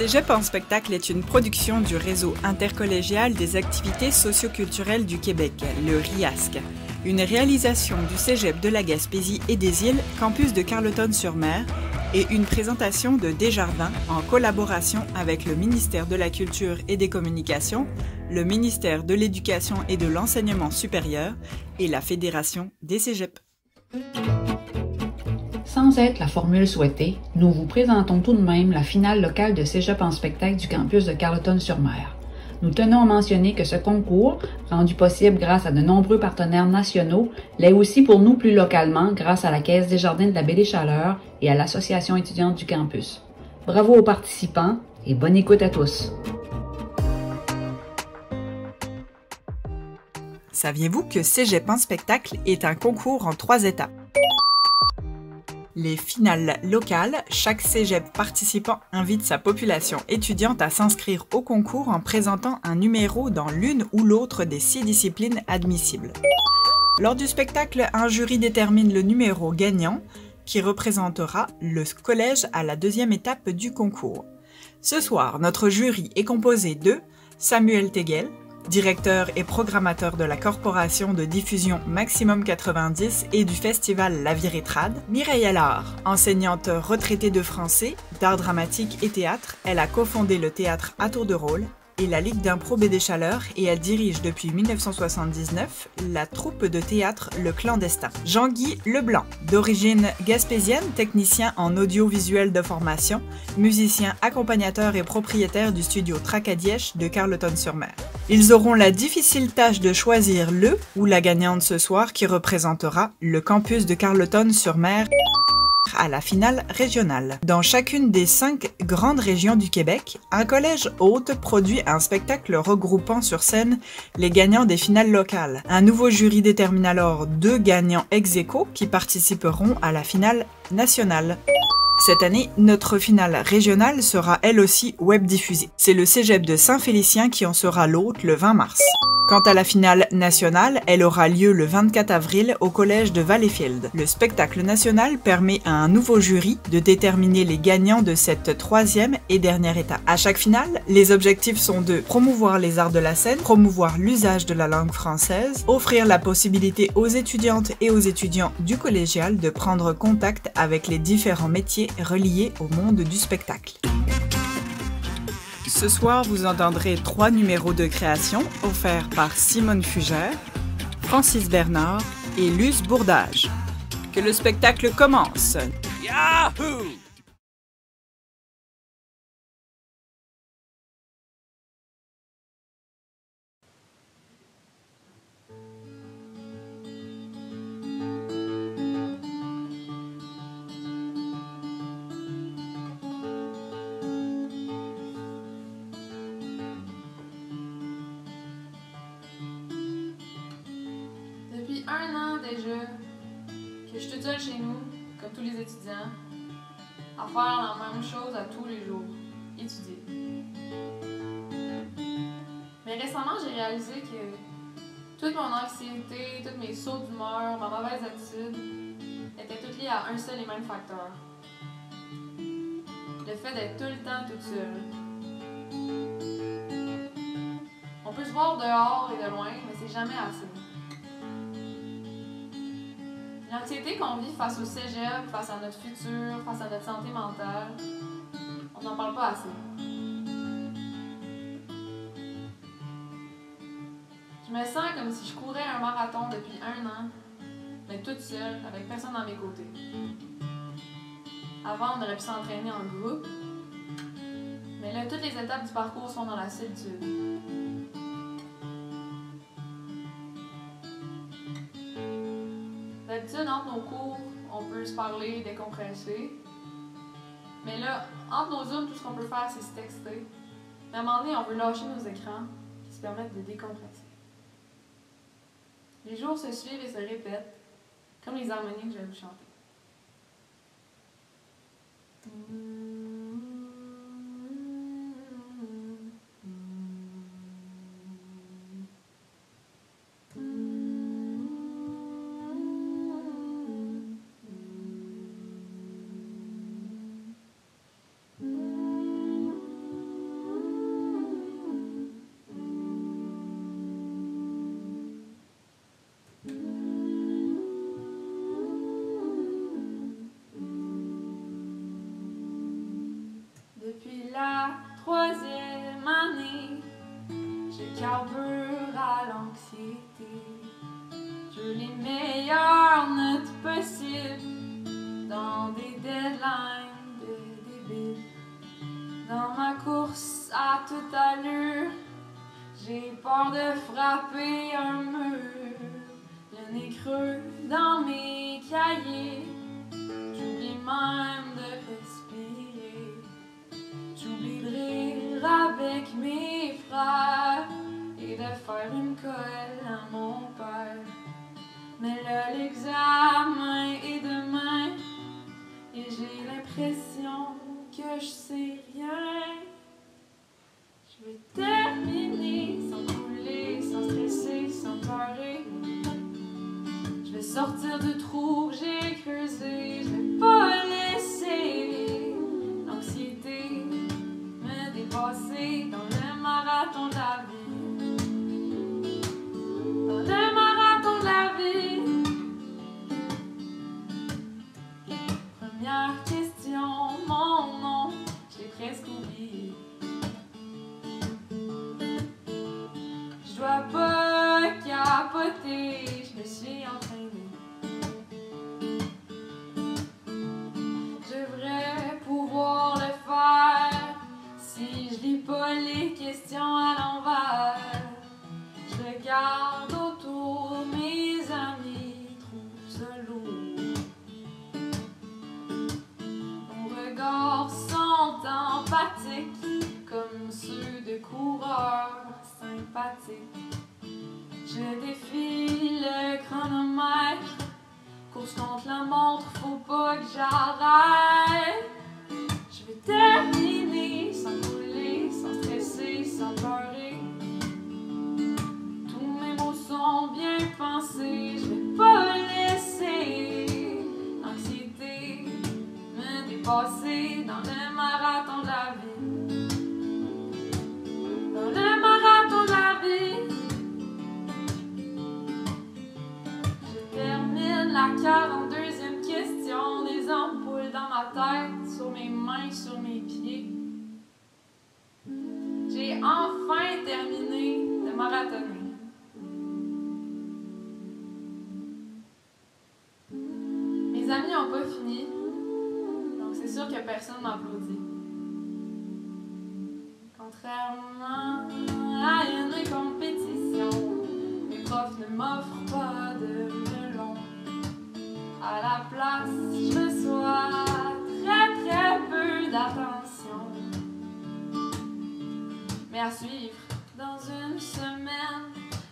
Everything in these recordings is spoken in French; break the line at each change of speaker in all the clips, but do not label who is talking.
Cégep en spectacle est une production du réseau intercollégial des activités socioculturelles du Québec, le RIASC. Une réalisation du Cégep de la Gaspésie et des Îles, campus de Carleton-sur-Mer, et une présentation de Desjardins en collaboration avec le ministère de la Culture et des Communications, le ministère de l'Éducation et de l'Enseignement supérieur et la Fédération des Cégeps.
Sans être la formule souhaitée, nous vous présentons tout de même la finale locale de Cégep en spectacle du campus de Carleton-sur-Mer. Nous tenons à mentionner que ce concours, rendu possible grâce à de nombreux partenaires nationaux, l'est aussi pour nous plus localement grâce à la Caisse Desjardins de la Baie-des-Chaleurs et à l'Association étudiante du campus. Bravo aux participants et bonne écoute à tous!
Saviez-vous que Cégep en spectacle est un concours en 3 étapes? Les finales locales, chaque cégep participant invite sa population étudiante à s'inscrire au concours en présentant un numéro dans l'une ou l'autre des 6 disciplines admissibles. Lors du spectacle, un jury détermine le numéro gagnant qui représentera le collège à la 2e étape du concours. Ce soir, notre jury est composé de Samuel Teguel, directeur et programmateur de la corporation de diffusion Maximum 90 et du festival La Virée Trad. Mireille Allard, enseignante retraitée de français, d'art dramatique et théâtre, elle a cofondé le théâtre à tour de rôle et la Ligue d'impro Baie-des-Chaleurs et elle dirige depuis 1979 la troupe de théâtre Le Clandestin. Jean-Guy Leblanc, d'origine gaspésienne, technicien en audiovisuel de formation, musicien accompagnateur et propriétaire du studio Tracadiesh de Carleton-sur-Mer. Ils auront la difficile tâche de choisir le ou la gagnante ce soir qui représentera le campus de Carleton-sur-Mer à la finale régionale. Dans chacune des 5 grandes régions du Québec, un collège hôte produit un spectacle regroupant sur scène les gagnants des finales locales. Un nouveau jury détermine alors 2 gagnants ex aequo qui participeront à la finale nationale. Cette année, notre finale régionale sera elle aussi web diffusée. C'est le Cégep de Saint-Félicien qui en sera l'hôte le 20 mars. Quant à la finale nationale, elle aura lieu le 24 avril au collège de Valleyfield. Le spectacle national permet à un nouveau jury de déterminer les gagnants de cette 3e et dernière étape. À chaque finale, les objectifs sont de promouvoir les arts de la scène, promouvoir l'usage de la langue française, offrir la possibilité aux étudiantes et aux étudiants du collégial de prendre contact avec les différents métiers reliés au monde du spectacle. Ce soir, vous entendrez 3 numéros de création offerts par Simone Fugère, Francis Bernard et Luce Bourdage. Que le spectacle commence! Yahoo!
Depuis 1 an déjà que je suis toute seule chez nous, comme tous les étudiants, à faire la même chose à tous les jours, étudier. Mais récemment, j'ai réalisé que toute mon anxiété, tous mes sauts d'humeur, ma mauvaise attitude étaient toutes liées à un seul et même facteur. Le fait d'être tout le temps toute seule. On peut se voir dehors et de loin, mais c'est jamais assez. L'anxiété qu'on vit face au cégep, face à notre futur, face à notre santé mentale, on n'en parle pas assez. Je me sens comme si je courais un marathon depuis 1 an, mais toute seule, avec personne à mes côtés. Avant, on aurait pu s'entraîner en groupe, mais là, toutes les étapes du parcours sont dans la solitude. D'habitude, entre nos cours, on peut se parler, décompresser. Mais là, entre nos zooms, tout ce qu'on peut faire, c'est se texter. Mais à un moment donné, on veut lâcher nos écrans qui se permettent de décompresser. Les jours se suivent et se répètent, comme les harmonies que je vais vous chanter. troisième année, je carbure à l'anxiété. Je veux les meilleures notes possibles dans des deadlines de débiles. Dans ma course à toute allure, j'ai peur de frapper un mur. Le nez creux dans mes cahiers, j'oublie même de respirer. J'oublie de rire avec mes frères et de faire une colle à mon père. Mais là l'examen est demain et j'ai l'impression que je sais rien. Je vais terminer sans couler, sans stresser, sans pleurer. Je vais sortir du trou que j'ai creusé. Je vais pas laisser l'anxiété me dépasser dans le marathon de la vie. Dans le marathon de la vie. Première question, mon nom, je l'ai presque oublié. Je dois pas capoter, je me suis entraînée. Je devrais pouvoir le faire si je lis pas les questions à l'envers. Je regarde autour, mes amis trouvent ça lourd. Nos regards sont empathiques comme ceux de coureurs sympathiques. Je défie le chronomètre, course contre la montre, faut pas que j'arrête. Je vais terminer sans couler, sans stresser, sans pleurer. Tous mes mots sont bien pensés, je vais pas laisser l'anxiété me dépasser dans le marathon de la vie. Dans le marathon de la vie. Je termine la 42e question, des ampoules dans ma tête, sur mes mains, sur mes pieds. J'ai enfin terminé de marathonner. Mes amis n'ont pas fini, donc c'est sûr que personne m'applaudit. Contrairement à une compétition, mes profs ne m'offrent pas de melon. À la place, je reçois très peu d'attention. Mais à suivre, dans une semaine,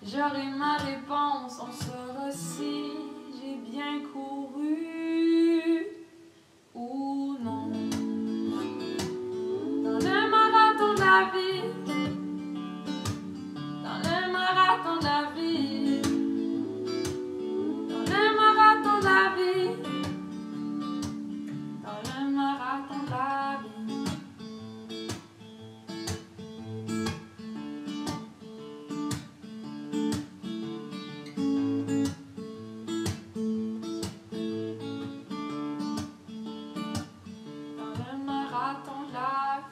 j'aurai ma réponse. On saura si j'ai bien couru ou non. Dans le marathon de la vie, dans le marathon de la vie, dans le marathon de la vie, dans le marathon de la vie. Dans le marathon de la vie.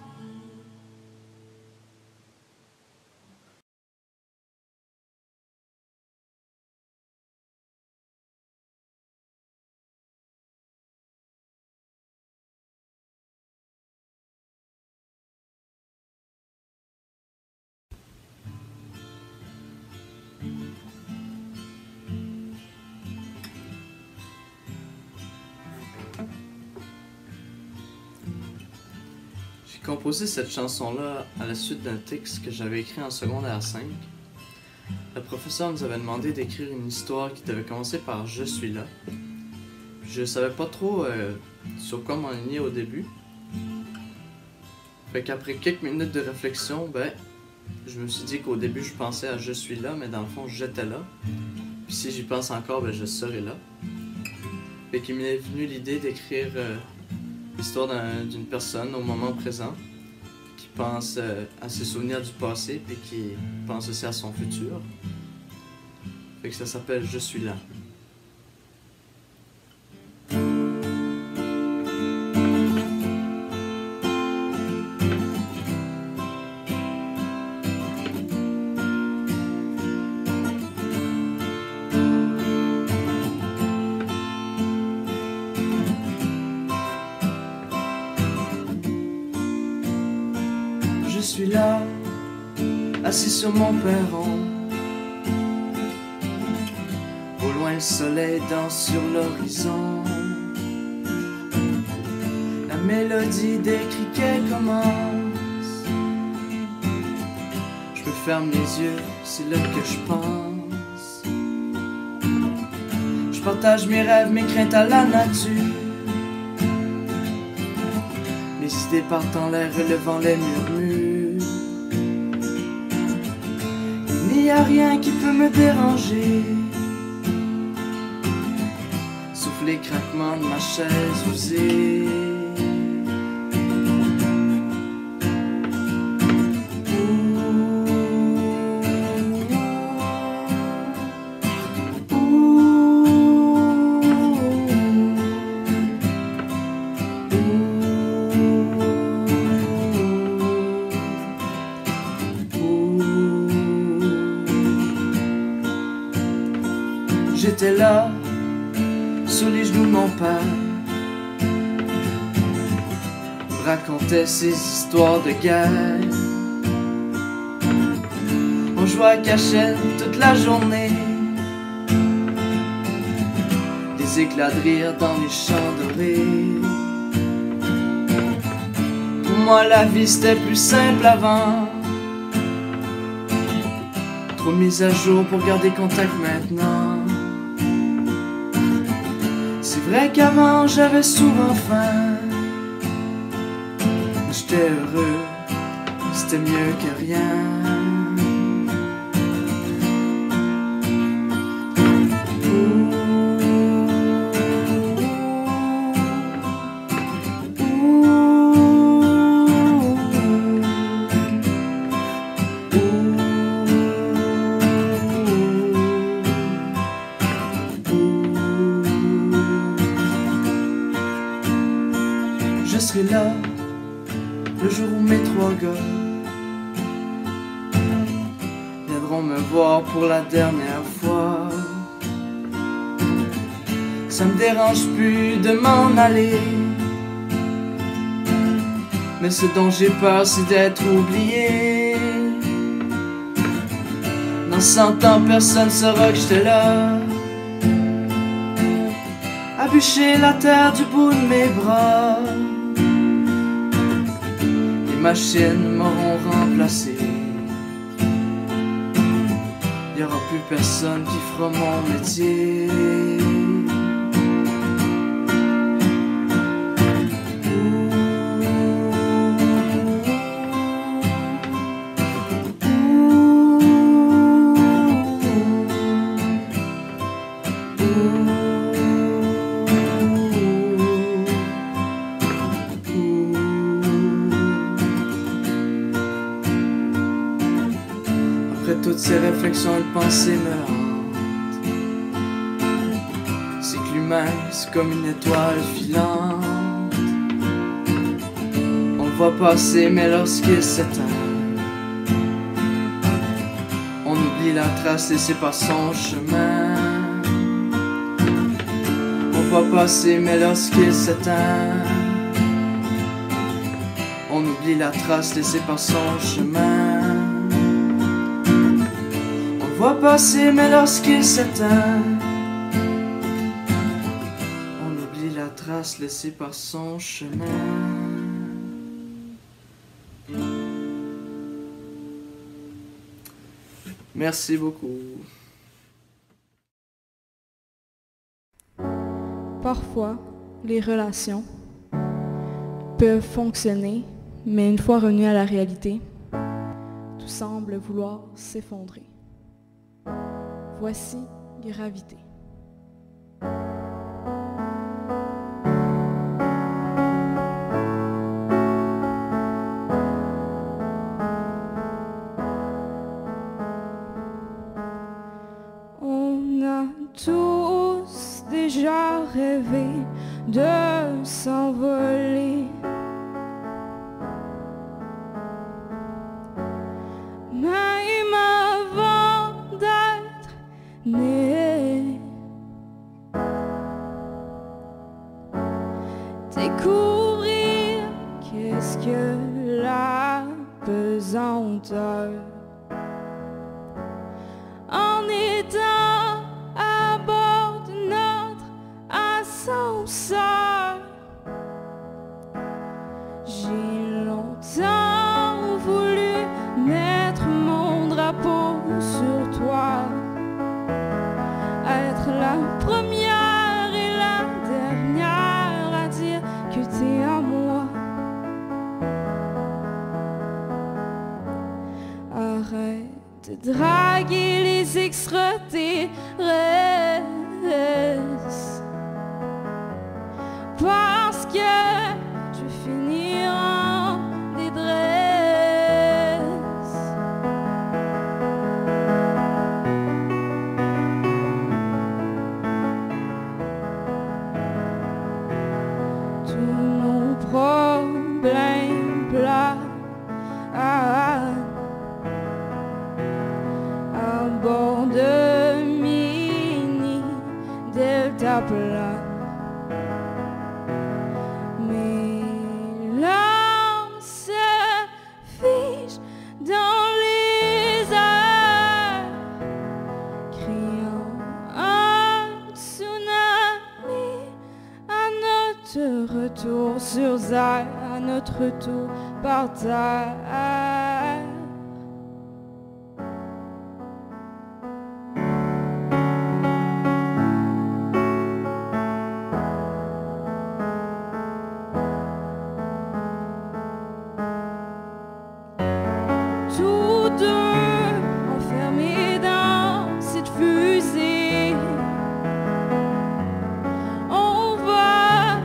J'ai composé cette chanson-là à la suite d'un texte que j'avais écrit en secondaire 5. Le professeur nous avait demandé d'écrire une histoire qui devait commencer par « Je suis là ». Je savais pas trop sur quoi m'enligner au début. Fait qu'après quelques minutes de réflexion, je me suis dit qu'au début je pensais à « Je suis là », mais dans le fond j'étais là. Puis si j'y pense encore, je serai là. Fait qu'il m'est venu l'idée d'écrire l'histoire d'une personne au moment présent qui pense à ses souvenirs du passé et qui pense aussi à son futur. Fait que ça s'appelle « Je suis là ». suis là, assis sur mon perron. Au loin le soleil danse sur l'horizon. La mélodie des criquets commence. Je me ferme les yeux, c'est là que je pense. Je partage mes rêves, mes craintes à la nature. Mes idées partent en l'air, relevant les murmures. Il n'y a rien qui peut me déranger, sauf les craquements de ma chaise usée. J'étais là, sur les genoux de mon père, me racontait ses histoires de guerre. On jouait à cachette toute la journée, des éclats de rire dans les champs dorés. Pour moi la vie c'était plus simple avant, trop mise à jour pour garder contact maintenant. C'est vrai qu'avant j'avais souvent faim, j'étais heureux, c'était mieux que rien. Je serai là le jour où mes trois gars viendront me voir pour la dernière fois. Ça me dérange plus de m'en aller, mais ce dont j'ai peur c'est d'être oublié. Dans 100 ans personne saura que j'étais là, à bûcher la terre du bout de mes bras. Les machines m'auront remplacé, il n'y aura plus personne qui fera mon métier. Après toutes ces réflexions, une pensée me hante. C'est que l'humain, c'est comme une étoile filante. On le voit passer, mais lorsqu'il s'éteint, on oublie la trace laissée par son chemin. On le voit passer, mais lorsqu'il s'éteint, on oublie la trace laissée par son chemin. On voit passer, mais lorsqu'il s'éteint, on oublie la trace laissée par son chemin. Merci beaucoup.
Parfois, les relations peuvent fonctionner, mais une fois revenus à la réalité, tout semble vouloir s'effondrer. Voici Gravité. On a tous déjà rêvé de s'envoler, même avant d'être né. Découvrir qu'est-ce que la pesée. pesanteurs. En étant à bord de notre ascenseur, j'ai longtemps voulu mettre mon drapeau sur toi, être la première et la dernière à dire que t'es à moi. Arrête de draguer les extraterrestres, parce que je vais finir en détresse. Tous nos problèmes plats à bord de mini deltaplane. Mes larmes se fichent dans les airs, criant un tsunami à notre retour sur Terre, à notre retour par terre. Tous deux enfermés dans cette fusée, on va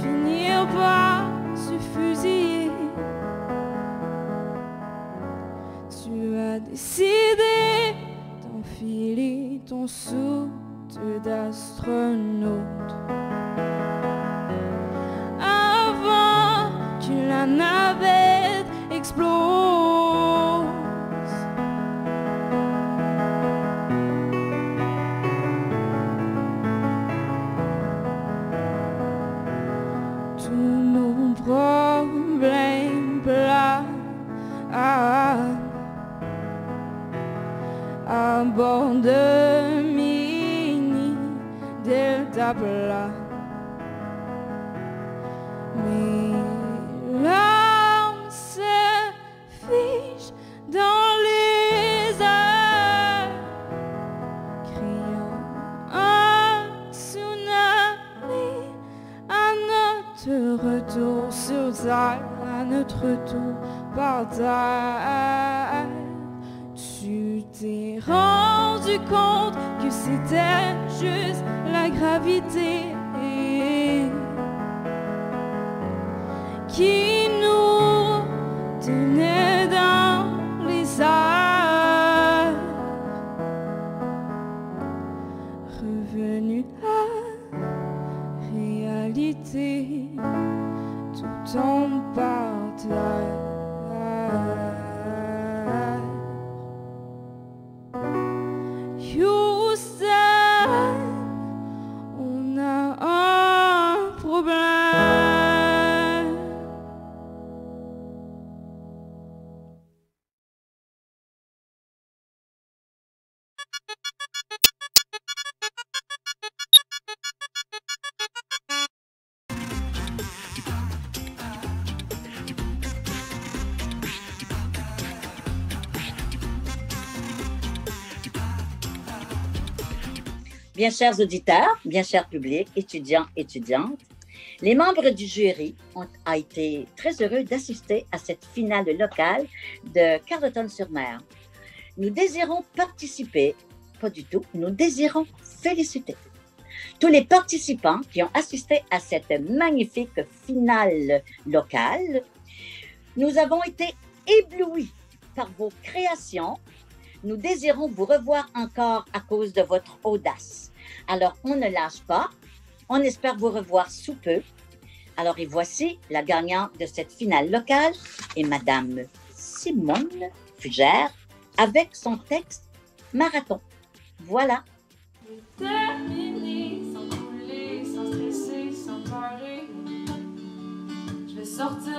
finir par se fusiller. Tu as décidé d'enfiler ton soute d'astronaute avant que la navette explose. Tous nos problèmes plats à bord de mini deltaplane. Mes larmes se fichent dans les airs, criant un tsunami à notre retour sur Terre, à notre retour par terre. Tu t'es rendu compte que c'était juste la gravité qui nous tenait dans les airs. Revenu à réalité, tout tombe par terre. Houston, on a un problème.
Bien chers auditeurs, bien chers publics, étudiants, étudiantes, les membres du jury ont été très heureux d'assister à cette finale locale de Carleton-sur-Mer. Nous désirons participer, pas du tout, nous désirons féliciter tous les participants qui ont assisté à cette magnifique finale locale. Nous avons été éblouis par vos créations. Nous désirons vous revoir encore à cause de votre audace. Alors, on ne lâche pas. On espère vous revoir sous peu. Alors, et voici la gagnante de cette finale locale et Madame Simone Fugère avec son texte Marathon. Voilà.
Terminé, sans couler, sans stresser, sans pleurer. Je vais sortir